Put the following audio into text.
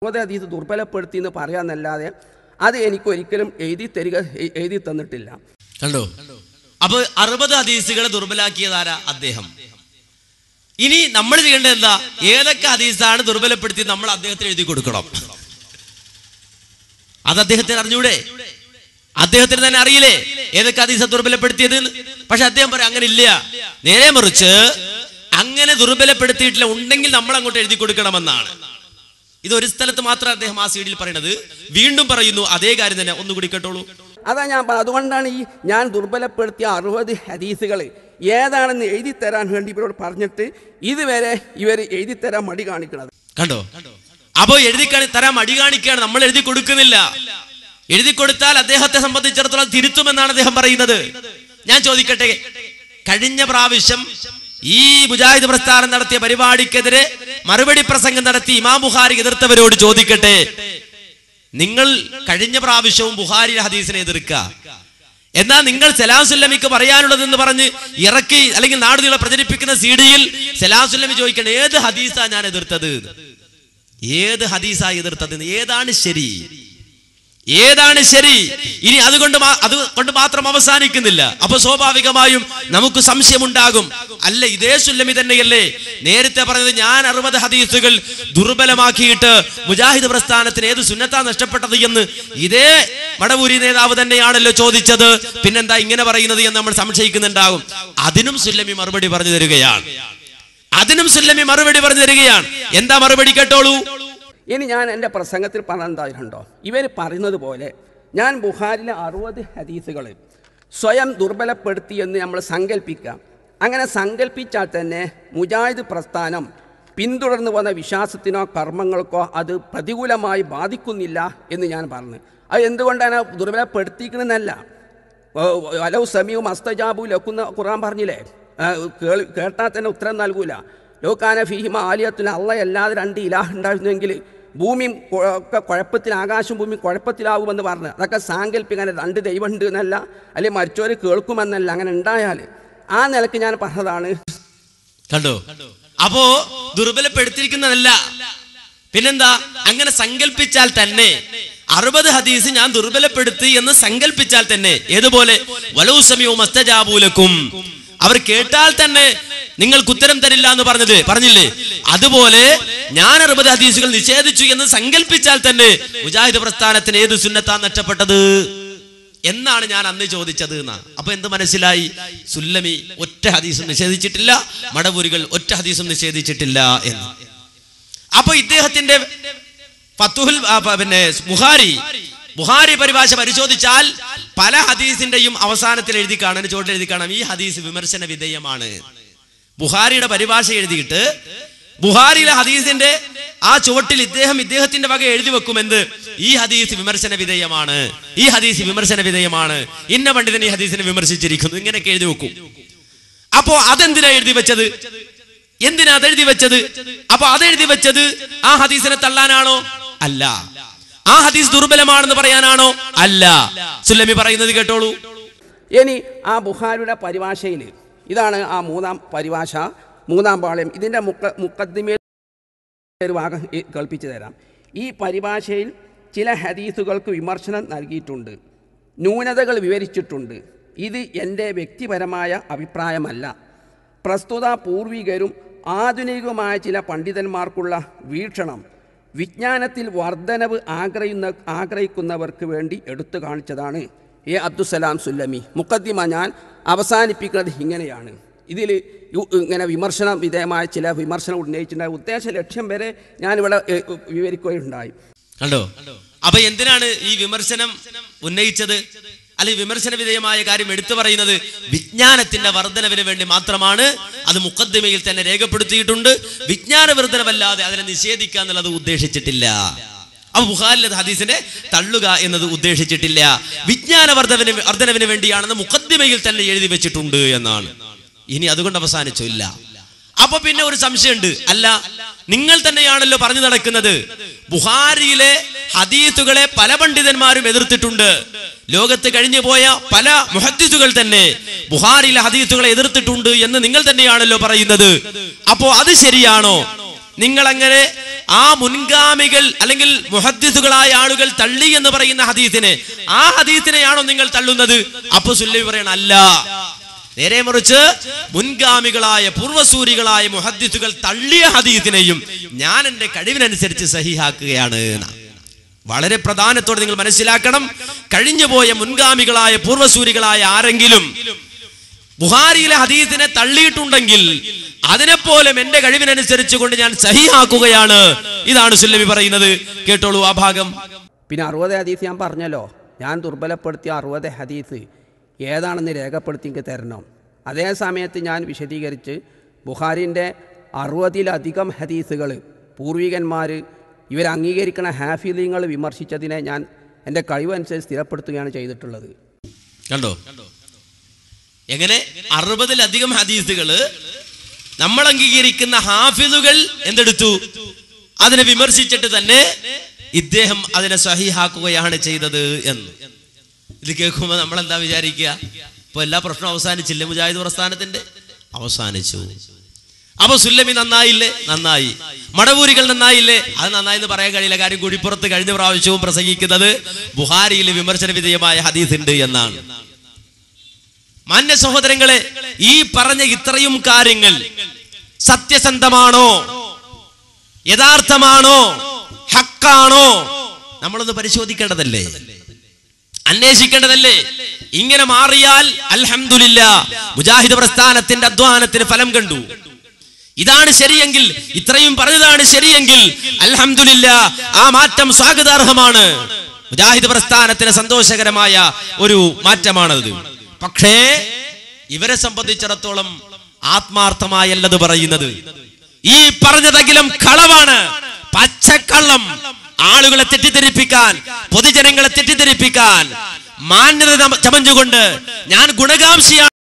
60 ഹദീസ് ദുർബലപ്പെടുത്തി എന്ന് പറയാന്നല്ലാതെ അത് എനിക്കൊരിക്കലും എഴുതി തന്നിട്ടില്ല. കണ്ടോ? അപ്പൊ 60 ഹദീസുകളെ ദുർബലാക്കിയതാരാ? അദ്ദേഹം. ഇനി നമ്മൾ ചെയ്യേണ്ടത് എന്താ? ഏതൊക്കെ ഹദീസാണ് ദുർബലപ്പെടുത്തി നമ്മൾ അദ്ദേഹത്തിന് എഴുതി കൊടുക്കണം. അത് അദ്ദേഹത്തിന് അറിഞ്ഞൂടെ? അദ്ദേഹത്തിന് തന്നെ അറിയില്ലേ ഏതൊക്കെ ഹദീസ ദുർബലപ്പെടുത്തിയത്? പക്ഷെ അദ്ദേഹം പറയാം അങ്ങനെ ഇല്ല, നേരെ മറിച്ച് അങ്ങനെ ദുർബലപ്പെടുത്തിയിട്ടില്ല, ഉണ്ടെങ്കിൽ നമ്മൾ അങ്ങോട്ട് എഴുതി കൊടുക്കണമെന്നാണ്. ഇതൊരു സ്ഥലത്ത് മാത്രം അദ്ദേഹം ആ സീഡിൽ പറയുന്നത്. വീണ്ടും പറയുന്നു അതേ കാര്യം തന്നെ. ഒന്നുകൂടി കേട്ടോളൂ. അതാ ഞാൻ അതുകൊണ്ടാണ് ഈ ഞാൻ ദുർബലപ്പെടുത്തിയ 60 ഹദീസുകൾ ഏതാണെന്ന് എഴുതി തരാൻ വേണ്ടി ഇവരോട് പറഞ്ഞിട്ട് ഇതുവരെ ഇവർ എഴുതി തരാൻ മടി കാണിക്കുന്നത്. കണ്ടോ? അപ്പോ എഴുതി തരാൻ മടി കാണിക്കുകയാണ്, നമ്മൾ എഴുതി കൊടുക്കുന്നില്ല. എഴുതി കൊടുത്താൽ അദ്ദേഹത്തെ സംബന്ധിച്ചിടത്തോളം തിരുത്തുമെന്നാണ് അദ്ദേഹം പറയുന്നത്. ഞാൻ ചോദിക്കട്ടെ, കഴിഞ്ഞ പ്രാവശ്യം ഈ മുജാഹിദ് പ്രസ്ഥാനം നടത്തിയ പരിപാടിക്കെതിരെ മറുപടി പ്രസംഗം നടത്തി ഇമാം ബുഖാരി എതിർത്തവരോട് ചോദിക്കട്ടെ, നിങ്ങൾ കഴിഞ്ഞ പ്രാവശ്യവും ബുഖാരിയുടെ ഹദീസിനെ എതിർക്കുക, എന്നാൽ നിങ്ങൾ സലാസുല്ലമിക്ക് പറയാനുള്ളതെന്ന് പറഞ്ഞ് ഇറക്കി അല്ലെങ്കിൽ നാടുനീളെ പ്രചരിപ്പിക്കുന്ന സീഡിയിൽ സലാസുല്ലമി ചോദിക്കണം ഏത് ഹദീസാ ഞാൻ എതിർത്തത്, ഏത് ഹദീസാ എതിർത്തത്, ഏതാണ് ശരി, ഏതാണ് ശരി? ഇനി അതുകൊണ്ട് മാത്രം അവസാനിക്കുന്നില്ല. അപ്പൊ സ്വാഭാവികമായും നമുക്ക് സംശയമുണ്ടാകും, അല്ല ഇതേ സുല്ലമി തന്നെയല്ലേ നേരത്തെ പറഞ്ഞത് ഞാൻ 60 ഹദീസുകൾ ദുർബലമാക്കിയിട്ട് മുജാഹിദ് പ്രസ്ഥാനത്തിന് ഏത് സുന്നത്താ നഷ്ടപ്പെട്ടത് എന്ന് ഇതേ മടവൂരി നേതാവ് തന്നെയാണല്ലോ ചോദിച്ചത്, പിന്നെന്താ ഇങ്ങനെ പറയുന്നത് എന്ന് നമ്മൾ സംശയിക്കുന്നുണ്ടാകും. അതിനും സുല്ലമി മറുപടി പറഞ്ഞു തരികയാണ്. എന്താ മറുപടി? കേട്ടോളൂ. ഇനി ഞാൻ എൻ്റെ പ്രസംഗത്തിൽ പറഞ്ഞെന്തായിട്ടുണ്ടോ, ഇവർ പറയുന്നത് പോലെ ഞാൻ ബുഖാരിലെ 60 ഹദീസുകൾ സ്വയം ദുർബലപ്പെടുത്തി എന്ന് നമ്മൾ സങ്കല്പിക്കാം. അങ്ങനെ സങ്കല്പിച്ചാൽ തന്നെ മുജാഹിദ് പ്രസ്ഥാനം പിന്തുടർന്നു വന്ന വിശ്വാസത്തിനോ കർമ്മങ്ങൾക്കോ അത് പ്രതികൂലമായി ബാധിക്കുന്നില്ല എന്ന് ഞാൻ പറഞ്ഞു. അത് എന്തുകൊണ്ടാണ് ദുർബലപ്പെടുത്തിക്കണമെന്നല്ല, വലൗ സമീഉ മസ്തജാബു ലക്കുന്ന ഖുർആൻ പറഞ്ഞില്ലേ, കേട്ടാൽ തന്നെ ഉത്തരം നൽകൂല. ലോകാന ഫീഹിമ ആലിയത്തുൽ അള്ളാഹ് അല്ലാതെ 2 ഇലാഹ് ഉണ്ടായിരുന്നെങ്കിൽ ഭൂമിയും ഒക്കെ കുഴപ്പത്തിൽ, ആകാശവും ഭൂമിയും കുഴപ്പത്തിലാവുമെന്ന് പറഞ്ഞ് അതൊക്കെ സാങ്കല്പിക, 2 ദൈവം ഉണ്ട് എന്നല്ല, അല്ലെങ്കിൽ മരിച്ചവർ കേൾക്കുമെന്നല്ല. അങ്ങനെ ഉണ്ടായാൽ ആ നിലക്ക് ഞാൻ പറഞ്ഞതാണ്. കണ്ടോ? അപ്പോ ദുർബലപ്പെടുത്തിയിരിക്കുന്നതല്ല, പിന്നെന്താ? അങ്ങനെ സങ്കല്പിച്ചാൽ തന്നെ 60 ഹദീസ് ഞാൻ ദുർബലപ്പെടുത്തി എന്ന് സങ്കല്പിച്ചാൽ തന്നെ, ഏതുപോലെ വലൗ സമീഉ മസ്തജാബു ലക്കും, അവർ കേട്ടാൽ തന്നെ നിങ്ങൾക്ക് ഉത്തരം തരില്ല എന്ന് പറഞ്ഞില്ലേ, അതുപോലെ ഞാൻ 60 ഹദീസുകൾ നിഷേധിച്ചു എന്ന് സങ്കല്പിച്ചാൽ തന്നെ മുജാഹിദ് പ്രസ്ഥാനത്തിന് ഏത് സുന്നത്താ നഷ്ടപ്പെട്ടത് എന്നാണ് ഞാൻ അന്ന് ചോദിച്ചത് എന്നാ. അപ്പൊ എന്ത് മനസ്സിലായി? സുല്ലമി ഒറ്റ ഹദീസും നിഷേധിച്ചിട്ടില്ല, മടവൂരികൾ ഒറ്റ ഹദീസും നിഷേധിച്ചിട്ടില്ല എന്ന്. അപ്പൊ ഇദ്ദേഹത്തിന്റെ ഫത്തുഹുൽ ബുഖാരി പരിഭാഷ പരിശോധിച്ചാൽ പല ഹദീസിന്റെയും അവസാനത്തിൽ എഴുതി കാണാൻ, ചോട്ടിൽ എഴുതി കാണാം ഈ ഹദീസ് വിമർശന വിധേയമാണ്. ബുഖാരിയുടെ പരിഭാഷ എഴുതിയിട്ട് ബുഖാരിയിലെ ഹദീസിന്റെ ആ ചുവട്ടിൽ ഇദ്ദേഹത്തിന്റെ വക എഴുതി വെക്കുമെന്ന്, ഈ ഹദീസ് വിമർശന വിധേയമാണ്, ഈ ഹദീസ് വിമർശന വിധേയമാണ്, ഇന്ന പണ്ഡിതൻ ഈ ഹദീസിനെ വിമർശിച്ചിരിക്കുന്നു, ഇങ്ങനെയൊക്കെ എഴുതി വെക്കും. അപ്പോ അതെന്തിനാ എഴുതി വെച്ചത്? എന്തിനാ അതെഴുതി വെച്ചത്? അപ്പൊ അതെഴുതി വെച്ചത് ആ ഹദീസിനെ തള്ളാനാണോ? അല്ല. ആ ഹദീസ് ദുർബലമാണെന്ന് പറയാനാണോ? അല്ല. സുല്ലമി പറയുന്നത് കേട്ടോളൂ. ഇനി ആ ബുഖാരിയുടെ പരിഭാഷയിൽ ഇതാണ് ആ 3-ാം പരിഭാഷ, 3-ാം പാളയം. ഇതിൻ്റെ മുഖദ്ദിമയിൽ ഒരു ഭാഗം കേൾപ്പിച്ചു തരാം. ഈ പരിഭാഷയിൽ ചില ഹദീസുകൾക്ക് വിമർശനം നൽകിയിട്ടുണ്ട്, ന്യൂനതകൾ വിവരിച്ചിട്ടുണ്ട്. ഇത് എൻ്റെ വ്യക്തിപരമായ അഭിപ്രായമല്ല, പ്രസ്തുത പൂർവികരും ആധുനികവുമായ ചില പണ്ഡിതന്മാർക്കുള്ള വീക്ഷണം വിജ്ഞാനത്തിൽ വർധനവ് ആഗ്രഹിക്കുന്നവർക്ക് വേണ്ടി എടുത്തു കാണിച്ചതാണ്. എ അബ്ദുസലാം സുല്ലമി. മുഖദ്ദിമ ഞാൻ അവസാനിപ്പിക്കുന്നത് ഇങ്ങനെയാണ്. ഇതിൽ ഇങ്ങനെ വിമർശനം വിധേയമായ ചില വിമർശനം ഉന്നയിച്ചിട്ടുണ്ടായ ഉദ്ദേശ ലക്ഷ്യം വരെ ഞാനിവിടെ വിവരിക്കുകയുണ്ടായി. കണ്ടോ? അപ്പൊ എന്തിനാണ് ഈ വിമർശനം ഉന്നയിച്ചത്? അല്ലെങ്കിൽ വിമർശന വിധേയമായ കാര്യം എടുത്തു പറയുന്നത് വിജ്ഞാനത്തിന്റെ വർധനവിന് വേണ്ടി മാത്രമാണ്. അത് മുഖദ്ദിമയിൽ തന്നെ രേഖപ്പെടുത്തിയിട്ടുണ്ട്. വിജ്ഞാന വർധനവല്ലാതെ അതിനെ നിഷേധിക്കുക എന്നുള്ളത് ഉദ്ദേശിച്ചിട്ടില്ല. അപ്പൊ ബുഖാരിലെ ഹദീസിനെ തള്ളുക എന്നത് ഉദ്ദേശിച്ചിട്ടില്ല. വിജ്ഞാന വർധനവിന് വേണ്ടിയാണെന്ന് മുഖദ്ദിമയിൽ തന്നെ എഴുതി വെച്ചിട്ടുണ്ട് എന്നാണ്. ഇനി അതുകൊണ്ട് അവസാനിച്ചില്ല. അപ്പൊ പിന്നെ ഒരു സംശയമുണ്ട്, അല്ല നിങ്ങൾ തന്നെയാണല്ലോ പറഞ്ഞു നടക്കുന്നത് ബുഖാരിയിലെ ഹദീസുകളെ പല പണ്ഡിതന്മാരും എതിർത്തിട്ടുണ്ട്. ലോകത്ത് കഴിഞ്ഞു പോയ പല മുഹദ്ദിസുകൾ തന്നെ ബുഖാരിയിലെ ഹദീസുകളെ എതിർത്തിട്ടുണ്ട് എന്ന് നിങ്ങൾ തന്നെയാണല്ലോ പറയുന്നത്. അപ്പോ അത് ശരിയാണോ? നിങ്ങൾ അങ്ങനെ ആ മുൻഗാമികൾ അല്ലെങ്കിൽ മുഹദ്ദിസുകളായ ആളുകൾ തള്ളി എന്ന് പറയുന്ന ഹദീസിനെ, ആ ഹദീസിനെയാണോ നിങ്ങൾ തള്ളുന്നത്? അപ്പൊ സുല്ലമി പറയണം അല്ല, നേരെ മറിച്ച് മുൻഗാമികളായ പൂർവസൂരികളായ മുഹദ്ദിസുകൾ തള്ളിയ ഹദീസിനെയും ഞാൻ എന്റെ കഴിവിനനുസരിച്ച് സഹിഹാക്കുകയാണ്. വളരെ പ്രധാനത്തോടെ നിങ്ങൾ മനസ്സിലാക്കണം, കഴിഞ്ഞുപോയ മുൻഗാമികളായ പൂർവസൂരികളായ ആരെങ്കിലും ബുഖാരിയിലെ ഹദീസിനെ തള്ളിയിട്ടുണ്ടെങ്കിൽ അതിനെപ്പോലെ എന്റെ കഴിവിനനുസരിച്ച് കൊണ്ട് ഞാൻ സഹിഹാക്കുകയാണ്. ഇതാണ് സുല്ലമി പറയുന്നത്. കേട്ടോളൂ ആ ഭാഗം. പിന്നെ 60 ഹദീസ് ഞാൻ പറഞ്ഞല്ലോ, ഞാൻ ദുർബലപ്പെടുത്തിയ 60 ഹദീസ് ഏതാണെന്ന് രേഖപ്പെടുത്തി എനിക്ക് തരണം. അതേ സമയത്ത് ഞാൻ വിശദീകരിച്ച് ബുഖാരിൻ്റെ 60-ലധികം ഹദീസുകൾ പൂർവികന്മാർ ഇവർ അംഗീകരിക്കുന്ന ഹാഫിലിങ്ങൾ വിമർശിച്ചതിനെ ഞാൻ എൻ്റെ കഴിവനുസരിച്ച് സ്ഥിരപ്പെടുത്തുകയാണ് ചെയ്തിട്ടുള്ളത്. കണ്ടോ എങ്ങനെ 60-ലധികം ഹദീസുകൾ നമ്മൾ അംഗീകരിക്കുന്ന ഹാഫിദുകൾ എന്തെടുത്തു, അതിനെ വിമർശിച്ചിട്ട് തന്നെ ഇദ്ദേഹം അതിനെ സഹിഹാക്കുകയാണ് ചെയ്തത് എന്ന്. ഇത് കേൾക്കുമ്പോൾ നമ്മൾ എന്താ വിചാരിക്കുക? ഇപ്പൊ എല്ലാ പ്രശ്നവും അവസാനിച്ചില്ലേ? മുജാഹിദ് പ്രസ്ഥാനത്തിന്റെ അവസാനിച്ചു. അപ്പൊ സുല്ലമി നന്നായില്ലേ? നന്നായി. മടവൂരികൾ നന്നായില്ലേ? അത് നന്നായി എന്ന് പറയാൻ കഴിയില്ല. കാര്യം കുഴിപ്പുറത്ത് കഴിഞ്ഞ പ്രാവശ്യവും പ്രസംഗിക്കുന്നത് ബുഖാരിയിൽ വിമർശന വിധേയമായ ഹദീസ് ഉണ്ട് എന്നാണ്. മാന്യ സഹോദരങ്ങളെ, ഈ പറഞ്ഞ ഇത്രയും കാര്യങ്ങൾ സത്യസന്ധമാണോ, യഥാർത്ഥമാണോ, ഹക്കാണോ, നമ്മളൊന്ന് പരിശോധിക്കേണ്ടതല്ലേ, അന്വേഷിക്കേണ്ടതല്ലേ? ഇങ്ങനെ മാറിയാൽ അൽഹംദുലില്ലാഹ് മുജാഹിദ് പ്രസ്ഥാനത്തിന്റെ അധ്വാനത്തിന് ഫലം കണ്ടു. ഇതാണ് ശരിയെങ്കിൽ, ഇത്രയും പറഞ്ഞതാണ് ശരിയെങ്കിൽ അൽഹംദുലില്ലാഹ് ആ മാറ്റം സ്വാഗതാർഹമാണ്. മുജാഹിദ് പ്രസ്ഥാനത്തിന് സന്തോഷകരമായ ഒരു മാറ്റമാണത്. പക്ഷേ ഇവരെ സംബന്ധിച്ചിടത്തോളം ആത്മാർത്ഥമായല്ലത് പറയുന്നത്. ഈ പറഞ്ഞതെങ്കിലും കളവാണ്, പച്ചക്കള്ളം. ആളുകളെ തെറ്റിദ്ധരിപ്പിക്കാൻ, പൊതുജനങ്ങളെ തെറ്റിദ്ധരിപ്പിക്കാൻ, മാന്യത ചമഞ്ഞുകൊണ്ട് ഞാൻ ഗുണകാംക്ഷിയാണ്